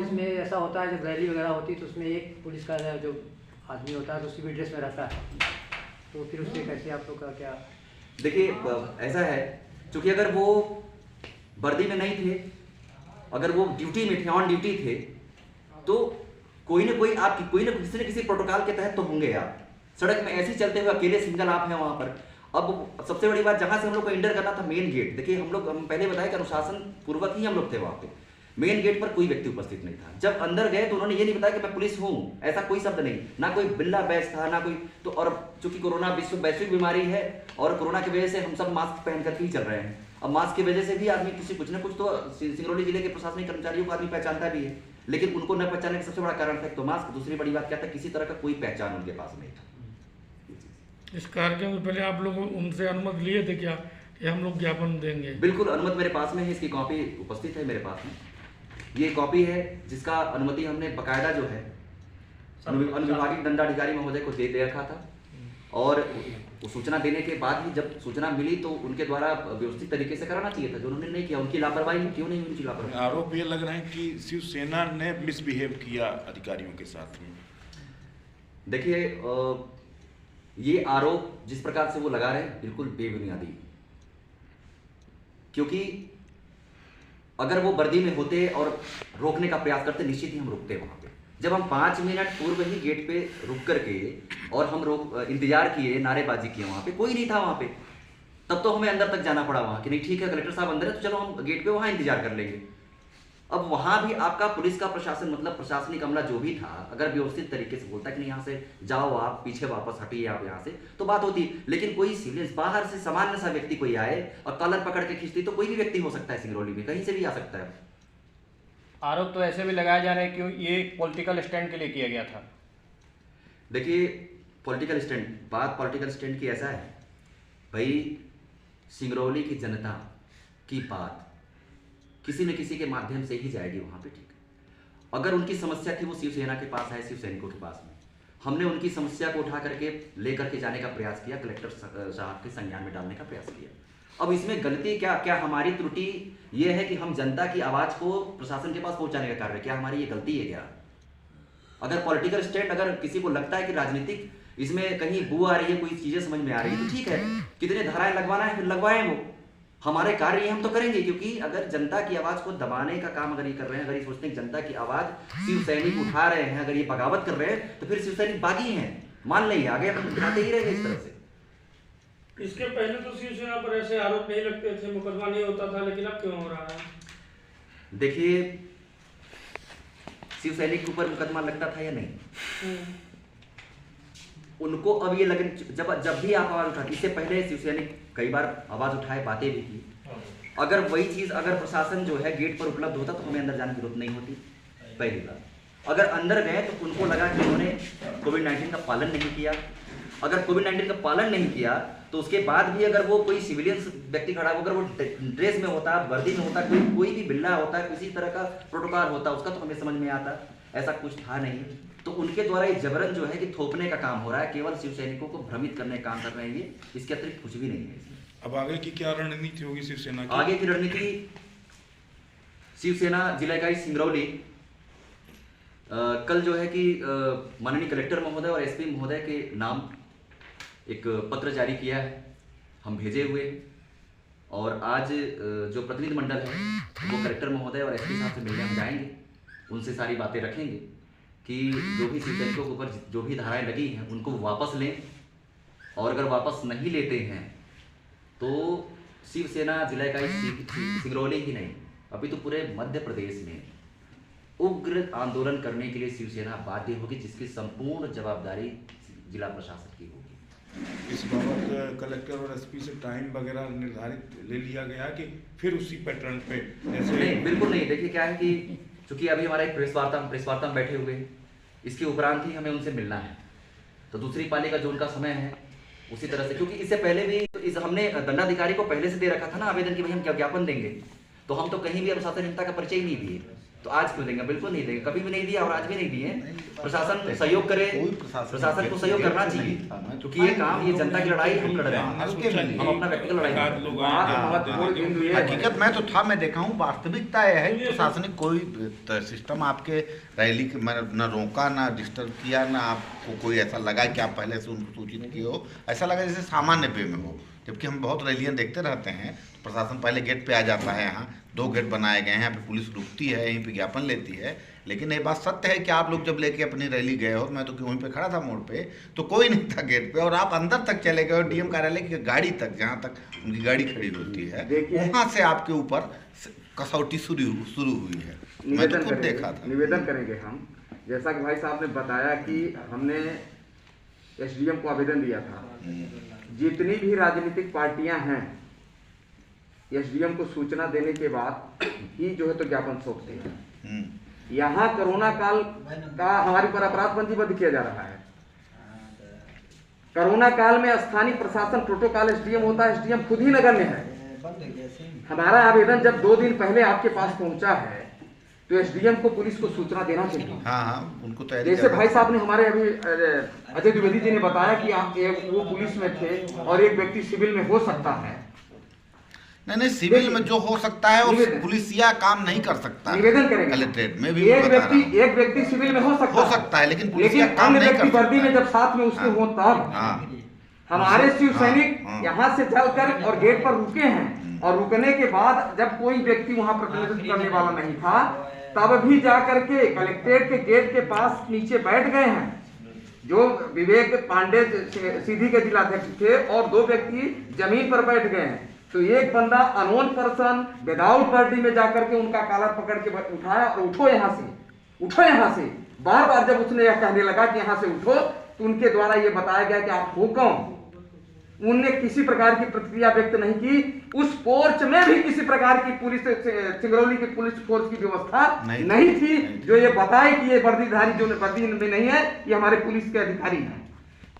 Police में ऐसा होता है, जब रैली वगैरह होती है तो उसमें एक पुलिस का जो आदमी होता है तो उसी भी ड्रेस में रहता है, तो फिर उससे कैसे आप लोग का क्या? देखिए ऐसा है, क्योंकि अगर वो वर्दी में नहीं थे, अगर वो ड्यूटी में थे, ऑन ड्यूटी थे, तो कोई ना कोई आपकी कोई ना किसी न किसी प्रोटोकॉल के तहत तो होंगे। आप सड़क में ऐसे ही चलते हुए अकेले सिंगल आप हैं वहां पर। अब सबसे बड़ी बात, जहां से हम लोग को इंटर करना था मेन गेट, देखिए हम पहले बताया कि अनुशासन पूर्वक ही हम लोग थे वहां पे। मेन गेट पर कोई व्यक्ति उपस्थित नहीं था। जब अंदर गए तो उन्होंने ये नहीं बताया कि मैं पुलिस हूं, ऐसा कोई शब्द नहीं, ना कोई बिल्ला बैच था, ना कोई तो। और चूंकि कोरोना वैश्विक बीमारी है और कोरोना की वजह से हम सब मास्क पहन करके ही चल रहे हैं। अब मास्क की वजह से भी आदमी किसी कुछ ना कुछ तो सिंगरौली जिले के प्रशासनिक कर्मचारियों को आदमी पहचानता भी है, लेकिन उनको न पहचानने का सबसे बड़ा कारण था तो मास्क। दूसरी बड़ी बात क्या था, किसी तरह का कोई पहचान उनके पास नहीं था। इस कार्यक्रम में पहले आप लोग उनसे अनुमति लिए थे क्या कि हम लोग ज्ञापन देंगे? बिल्कुल, अनुमति मेरे पास में है, इसकी कॉपी उपस्थित है मेरे पास में। ये कॉपी है जिसका अनुमति हमने बकायदा जो है अनुविभागीय दंडाधिकारी महोदय को दे रखा था, और सूचना देने के बाद ही जब सूचना मिली तो उनके द्वारा व्यवस्थित तरीके से कराना चाहिए था, जो उन्होंने नहीं किया। उनकी लापरवाही क्यों नहीं हुई? उनकी लापरवाही। आरोप ये लग रहा है कि शिवसेना ने मिसबिहेव किया अधिकारियों के साथ में। देखिए ये आरोप जिस प्रकार से वो लगा रहे हैं बिल्कुल बेबुनियादी, क्योंकि अगर वो वर्दी में होते और रोकने का प्रयास करते, निश्चित ही हम रुकते वहां पे। जब हम 5 मिनट पूर्व ही गेट पे रुक करके और हम इंतजार किए, नारेबाजी किए, वहां पे कोई नहीं था वहां पे, तब तो हमें अंदर तक जाना पड़ा वहां कि नहीं ठीक है कलेक्टर साहब अंदर है तो चलो हम गेट पे वहां इंतजार कर लेंगे। अब वहां भी आपका पुलिस का प्रशासन, मतलब प्रशासनिक अमला जो भी था, अगर व्यवस्थित तरीके से बोलता कि नहीं यहाँ से जाओ, आप पीछे वापस हटिए आप यहाँ से, तो बात होती। लेकिन कोई सिविलियंस बाहर से सामान्य सा व्यक्ति कोई आए और कॉलर पकड़ के खींचती, तो कोई भी व्यक्ति हो सकता है सिंगरौली में, कहीं से भी आ सकता है। आरोप तो ऐसे भी लगाए जा रहे हैं कि ये पॉलिटिकल स्टैंड के लिए किया गया था। देखिए पॉलिटिकल स्टैंड, बात पॉलिटिकल स्टैंड की ऐसा है भाई, सिंगरौली की जनता की बात किसी न किसी के माध्यम से ही जाएगी वहां पे, ठीक है। अगर उनकी समस्या थी वो शिवसेना के पास है, शिव सैनिकों के पास में, हमने उनकी समस्या को उठा करके लेकर के जाने का प्रयास किया, कलेक्टर साहब के संज्ञान में डालने का प्रयास किया। अब इसमें गलती क्या हमारी त्रुटि ये है कि हम जनता की आवाज को प्रशासन के पास पहुंचाने का कार्य, क्या हमारी ये गलती है क्या? अगर पॉलिटिकल स्टैंड, अगर किसी को लगता है कि राजनीतिक इसमें कहीं बू आ रही है, कोई चीजें समझ में आ रही है, तो ठीक है, कितने धाराएं लगवाना है फिर लगवाएं, वो हमारे कार्य हम तो करेंगे। क्योंकि अगर जनता की आवाज को दबाने का काम अगर ये कर रहे हैं, अगर ये सोचते हैं जनता की आवाज शिव सैनिक उठा रहे हैं, अगर ये बगावत कर रहे हैं, तो फिर शिव सैनिक बागी हैं, मान लेंगे, आगे हम दिखाते ही रहेंगे इस तरह से। इसके पहले तो शिवसेना पर ऐसे आरोप नहीं लगते थे, मुकदमा नहीं होता था, लेकिन अब क्यों हो रहा है? देखिए शिव सैनिक के ऊपर मुकदमा लगता था या नहीं, उनको अब ये लगे, जब भी आप आवाज उठाते, इससे पहले शिव सैनिक कई बार आवाज उठाए, बातें भी की। अगर वही चीज अगर प्रशासन जो है गेट पर उपलब्ध होता तो हमें अंदर जाने की जरूरत नहीं होती, पहली बात। अगर अंदर गए तो उनको लगा कि उन्होंने कोविड-19 का पालन नहीं किया। अगर कोविड-19 का पालन नहीं किया तो उसके बाद भी अगर वो कोई सिविलियंस व्यक्ति खड़ा हो, अगर वो ड्रेस में होता, वर्दी में होता, कोई भी बिल्ला होता, किसी तरह का प्रोटोकॉल होता, उसका तो हमें समझ में आता। ऐसा कुछ था नहीं, तो उनके द्वारा ये जबरन जो है कि थोपने का काम हो रहा है, केवल शिव सैनिकों को भ्रमित करने का काम कर रहे हैं ये, इसके अतिरिक्त कुछ भी नहीं है इसमें। अब आगे की क्या रणनीति होगी शिवसेना की? आगे की रणनीति, शिवसेना जिला इकाई सिंगरौली कल जो है कि माननीय कलेक्टर महोदय और एसपी महोदय के नाम एक पत्र जारी किया है, हम भेजे हुए, और आज जो प्रतिनिधि मंडल है वो कलेक्टर महोदय और एसपी साहब से मिलने हम जाएंगे, उनसे सारी बातें रखेंगे कि जो भी शिव सैनिकों के ऊपर जो भी धाराएं लगी हैं उनको वापस लें, और अगर वापस नहीं लेते हैं तो शिवसेना जिला इकाई सिंगरौली ही नहीं अभी तो पूरे मध्य प्रदेश में उग्र आंदोलन करने के लिए शिवसेना बाध्य होगी, जिसकी संपूर्ण जवाबदारी जिला प्रशासन की होगी। इस बाबत कलेक्टर और एसपी से टाइम वगैरह निर्धारित ले लिया गया कि फिर उसी पैटर्न पे ऐसे? नहीं, बिल्कुल नहीं। देखिए क्या है कि चूंकि अभी हमारा एक प्रेस वार्ता में बैठे हुए हैं, इसके उपरांत ही हमें उनसे मिलना है, तो दूसरी पाली का जो उनका समय है उसी तरह से, क्योंकि इससे पहले भी हमने दंडाधिकारी को पहले से दे रखा था ना आवेदन कि भाई हम क्या ज्ञापन देंगे, तो हम तो कहीं भी अनुशासनहीनता का परिचय नहीं दिए। तो आज क्यों देंगे? बिल्कुल नहीं देंगे, कभी भी नहीं दिया और आज भी नहीं दिए। प्रशासन सहयोग करे, प्रशासन को सहयोग करना चाहिए, क्योंकि ये काम, ये जनता की लड़ाई हम लड़ रहे हैं, हम अपना व्यक्तिगत लड़ाई नहीं कर रहे हैं। हकीकत में तो था, मैं देखा हूँ, वास्तविकता यह है प्रशासनिक कोई सिस्टम आपके रैली के न रोका, ना डिस्टर्ब किया, ना आपको कोई ऐसा लगा कि आप पहले से उनको सूचित किए हो, ऐसा लगा जैसे सामान्य वे में हो। जबकि हम बहुत रैलियाँ देखते रहते हैं, प्रशासन पहले गेट पे आ जाता है, यहाँ 2 गेट बनाए गए हैं, यहाँ पे पुलिस रुकती है, यहीं पे ज्ञापन लेती है। लेकिन ये बात सत्य है कि आप लोग जब लेके अपनी रैली गए हो, मैं तो वहीं पे खड़ा था मोड़ पे, तो कोई नहीं था गेट पे, और आप अंदर तक चले गए, डीएम कार्यालय की गाड़ी तक, जहाँ तक उनकी गाड़ी खड़ी होती है, वहाँ से आपके ऊपर कसौटी शुरू हुई है। मैं तो खुद देखा था। निवेदन करेंगे हम, जैसा कि भाई साहब ने बताया कि हमने एसडीएम को आवेदन दिया था, जितनी भी राजनीतिक पार्टियां हैं एसडीएम को सूचना देने के बाद ही जो है तो ज्ञापन सौंपते हैं। यहाँ कोरोना काल का हमारे ऊपर अपराध पंजीबद्ध किया जा रहा है। कोरोना काल में स्थानीय प्रशासन प्रोटोकॉल एसडीएम होता है, एसडीएम खुद ही नगण्य है। हमारा आवेदन जब 2 दिन पहले आपके पास पहुंचा है तो एसडीएम को पुलिस को सूचना देना चाहिए। हाँ, उनको तो जैसे भाई साहब ने हमारे अभी अजय द्विवेदी जी ने बताया कि आप वो पुलिस में थे और एक व्यक्ति सिविल में हो सकता है। नहीं, सिविल में जो हो सकता है वो पुलिसिया काम नहीं कर सकता। निवेदन करेंगे कलेक्ट्रेट में भी एक व्यक्ति सिविल में हो सकता है, लेकिन पुलिसिया काम नहीं कर सकता। वर्दी में जब साथ में उसके हो तब हमारे शिव सैनिक यहाँ से चलकर और गेट पर रुके हैं, और रुकने के बाद जब कोई व्यक्ति वहां प्रतिनिधित्व करने वाला नहीं था, तब भी जाकर के कलेक्ट्रेट के गेट के पास नीचे बैठ गए हैं। जो विवेक पांडे सीधी के जिलाध्यक्ष थे और 2 व्यक्ति जमीन पर बैठ गए हैं। तो एक बंदा अनोन पर्सन विदाउट वर्दी में जाकर के उनका कॉलर पकड़ के उठाया और उठो यहाँ से। बार बार जब उसने यह कहने लगा कि यहाँ से उठो, तो उनके द्वारा ये बताया गया कि आप हो कौन। उनने किसी प्रकार की प्रतिक्रिया व्यक्त नहीं की। उस पोर्च में भी किसी प्रकार की पुलिस, सिंगरौली की पुलिस फोर्स की व्यवस्था नहीं थी जो ये बताए कि ये वर्दीधारी जो वर्दी में नहीं है ये हमारे पुलिस के अधिकारी हैं।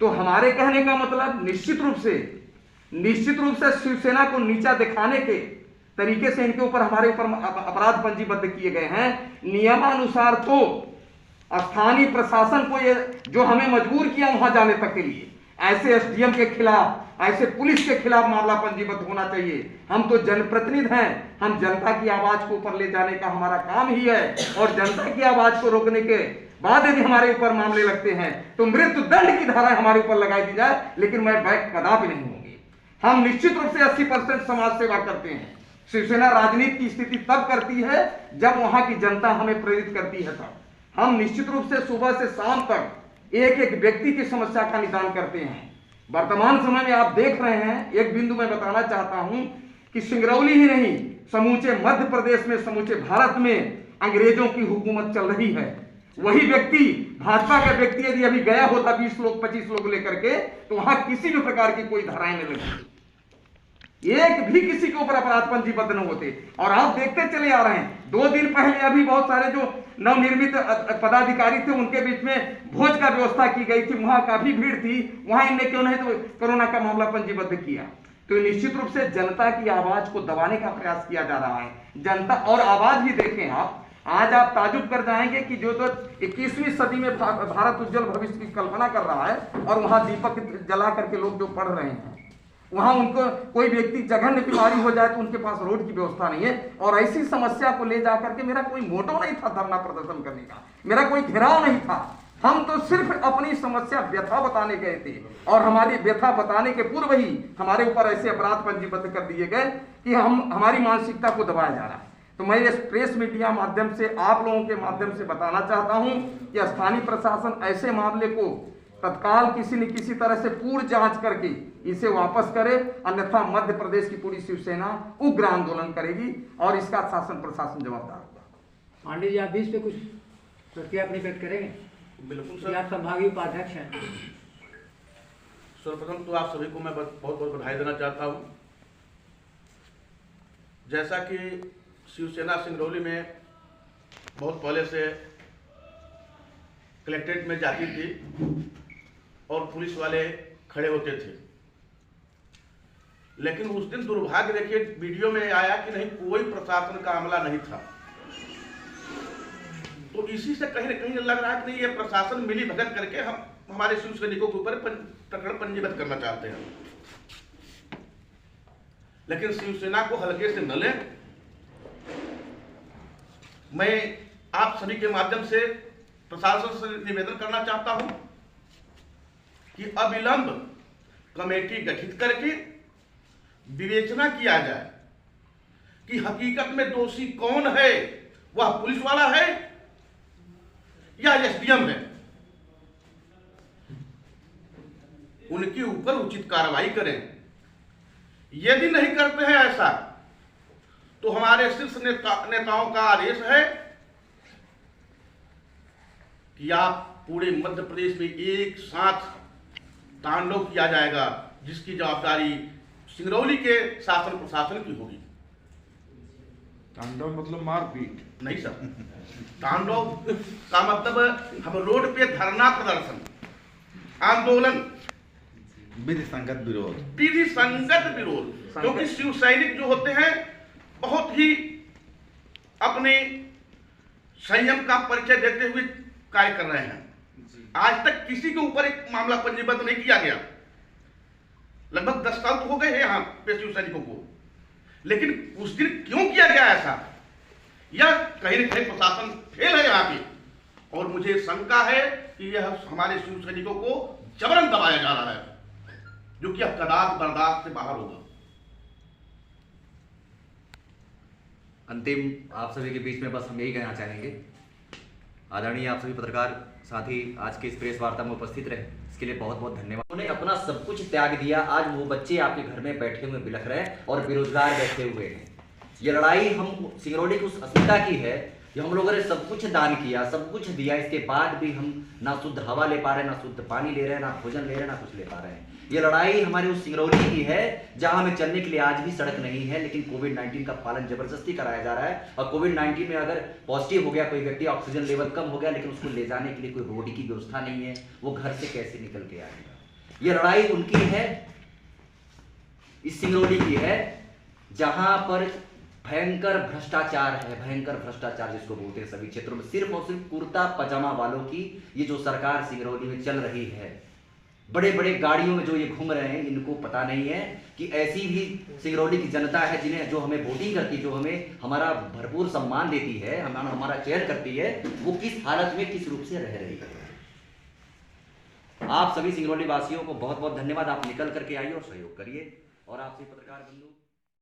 तो हमारे कहने का मतलब निश्चित रूप से शिवसेना को नीचा दिखाने के तरीके से इनके ऊपर हमारे ऊपर अपराध पंजीबद्ध किए गए हैं। नियमानुसार तो स्थानीय प्रशासन को ये जो हमें मजबूर किया वहां जाने तक के लिए, ऐसे एसडीएम के खिलाफ, ऐसे पुलिस के खिलाफ मामला पंजीबद्ध होना चाहिए। हम तो जनप्रतिनिधि हैं, हम जनता की आवाज को ऊपर ले जाने का हमारा काम ही है, और जनता की आवाज को रोकने के बाद यदि हमारे ऊपर मामले लगते हैं तो मृत्यु दंड की धारा हमारे ऊपर लगाई दी जाए, लेकिन मैं बैक कदापि नहीं होंगी। हम निश्चित रूप से 80% समाज सेवा करते हैं। शिवसेना राजनीति की स्थिति तब करती है जब वहां की जनता हमें प्रेरित करती है, तब हम निश्चित रूप से सुबह से शाम तक एक व्यक्ति की समस्या का निदान करते हैं। वर्तमान समय में आप देख रहे हैं, एक बिंदु मैं बताना चाहता हूं कि सिंगरौली ही नहीं, समूचे मध्य प्रदेश में, समूचे भारत में अंग्रेजों की हुकूमत चल रही है। वही व्यक्ति, भाजपा का व्यक्ति यदि अभी गया होता 20 लोग 25 लोग लेकर के, तो वहां किसी भी प्रकार की कोई धाराएं नहीं लगती, एक भी किसी के ऊपर अपराध पंजीबद्ध न होते। और आप देखते चले आ रहे हैं, 2 दिन पहले अभी बहुत सारे जो नवनिर्मित पदाधिकारी थे उनके बीच में भोज का व्यवस्था की गई थी, वहां काफी भीड़ थी, वहां इनने क्यों नहीं तो कोरोना का मामला पंजीबद्ध किया। तो निश्चित रूप से जनता की आवाज को दबाने का प्रयास किया जा रहा है। जनता और आवाज भी देखें आप, आज आप ताजुब कर जाएंगे कि जो 21वीं सदी में भारत उज्जवल भविष्य की कल्पना कर रहा है, और वहां दीपक जला करके लोग जो पढ़ रहे हैं, वहां उनको कोई व्यक्ति जघन्य बीमारी हो जाए तो उनके पास रोड की व्यवस्था नहीं है। और ऐसी समस्या को ले जाकर के मेरा कोई मोटो नहीं था धरना प्रदर्शन करने का, मेरा कोई घेराव नहीं था। हम तो सिर्फ अपनी समस्या व्यथा बताने गए थे, और हमारी व्यथा बताने के पूर्व ही हमारे ऊपर ऐसे अपराध पंजीबद्ध कर दिए गए कि हमारी मानसिकता को दबाया जा रहा है। तो मैं इस प्रेस मीडिया माध्यम से, आप लोगों के माध्यम से बताना चाहता हूं कि स्थानीय प्रशासन ऐसे मामले को तत्काल किसी न किसी तरह से पूर्ण जांच करके इसे वापस करे, अन्यथा मध्य प्रदेश की पूरी शिवसेना उग्र आंदोलन करेगी और इसका शासन प्रशासन जवाबदार होगा। पांडे जी, आप भी इस पे कुछ प्रतिक्रिया अपनी व्यक्त करेंगे? बिल्कुल सर, आप संभागीय उपाध्यक्ष हैं। सर्वप्रथम तो आप सभी को मैं बहुत बहुत बधाई देना चाहता हूँ। जैसा कि शिवसेना सिंगरौली में बहुत पहले से कलेक्ट्रेट में जाती थी और पुलिस वाले खड़े होते थे, लेकिन उस दिन दुर्भाग्य देखिए वीडियो में आया कि नहीं, कोई प्रशासन का अमला नहीं था। तो इसी से कहीं ना कहीं लग रहा है कि नहीं, ये प्रशासन मिली भगत करके हम हमारे शिव सैनिकों के ऊपर प्रकरण पंजीबद्ध करना चाहते हैं। लेकिन शिवसेना को हल्के से न लें। मैं आप सभी के माध्यम से प्रशासन से निवेदन करना चाहता हूं कि अविलंब कमेटी गठित करके विवेचना किया जाए कि हकीकत में दोषी कौन है, वह पुलिस वाला है या एसडीएम है। उनके ऊपर उचित कार्रवाई करें। यदि नहीं करते हैं ऐसा तो हमारे शीर्ष नेताओं का आदेश है कि आप पूरे मध्य प्रदेश में एक साथ तांडव किया जाएगा, जिसकी जवाबदारी सिंगरौली के शासन प्रशासन की होगी। तांडव मतलब मारपीट? नहीं सर, तांडव का मतलब हम रोड पे धरना प्रदर्शन, आंदोलन, विधि संगत विरोध, विधि संगत विरोध। क्योंकि शिव सैनिक जो होते हैं बहुत ही अपने संयम का परिचय देते हुए कार्य कर रहे हैं। आज तक किसी के ऊपर एक मामला पंजीबद्ध नहीं किया गया। लगभग 10 साल तो हो गए हैं यहाँ पे शिव सैनिकों को, लेकिन उस दिन क्यों किया गया ऐसा, यह कहीं न कहीं प्रशासन फेल है यहाँ पे। और मुझे शंका है कि यह हमारे शिव सैनिकों को जबरन दबाया जा रहा है, जो कि अब कदाच बर्दाश्त से बाहर होगा। अंतिम आप सभी के बीच में बस हम यही कहना चाहेंगे, आदरणीय आप सभी पत्रकार साथी आज के इस प्रेस वार्ता में उपस्थित रहे, इसके लिए बहुत बहुत धन्यवाद। उन्होंने अपना सब कुछ त्याग दिया। आज वो बच्चे आपके घर में बैठे हुए बिलख रहे हैं और बेरोजगार बैठे हुए हैं। ये लड़ाई हम सिंगरौली की उस अस्मिता की है कि हम लोगों ने सब कुछ दान किया, सब कुछ दिया, इसके बाद भी हम ना शुद्ध हवा ले पा रहे हैं, ना शुद्ध पानी ले रहे हैं, ना भोजन ले रहे हैं, ना कुछ ले पा रहे हैं। ये लड़ाई हमारी उस सिंगरौली की है जहां हमें चलने के लिए आज भी सड़क नहीं है, लेकिन कोविड-19 का पालन जबरदस्ती कराया जा रहा है। और कोविड-19 में अगर पॉजिटिव हो गया कोई व्यक्ति, ऑक्सीजन लेवल कम हो गया, लेकिन उसको ले जाने के लिए कोई रोड की व्यवस्था नहीं है, वो घर से कैसे निकल के आएगा। ये लड़ाई उनकी है, इस सिंगरौली की है जहां पर भयंकर भ्रष्टाचार है, भयंकर भ्रष्टाचार जिसको बोलते हैं सभी क्षेत्रों में। सिर्फ और सिर्फ कुर्ता पजामा वालों की ये जो सरकार सिंगरौली में चल रही है, बड़े बड़े गाड़ियों में जो ये घूम रहे हैं, इनको पता नहीं है कि ऐसी भी सिंगरौली की जनता है जिन्हें, जो हमें वोटिंग करती है, जो हमें हमारा भरपूर सम्मान देती है, हमारा चयन करती है, वो किस हालत में किस रूप से रह रही है। आप सभी सिंगरौली वासियों को बहुत बहुत धन्यवाद। आप निकल करके आइए और सहयोग करिए। और आप सभी पत्रकार बंधु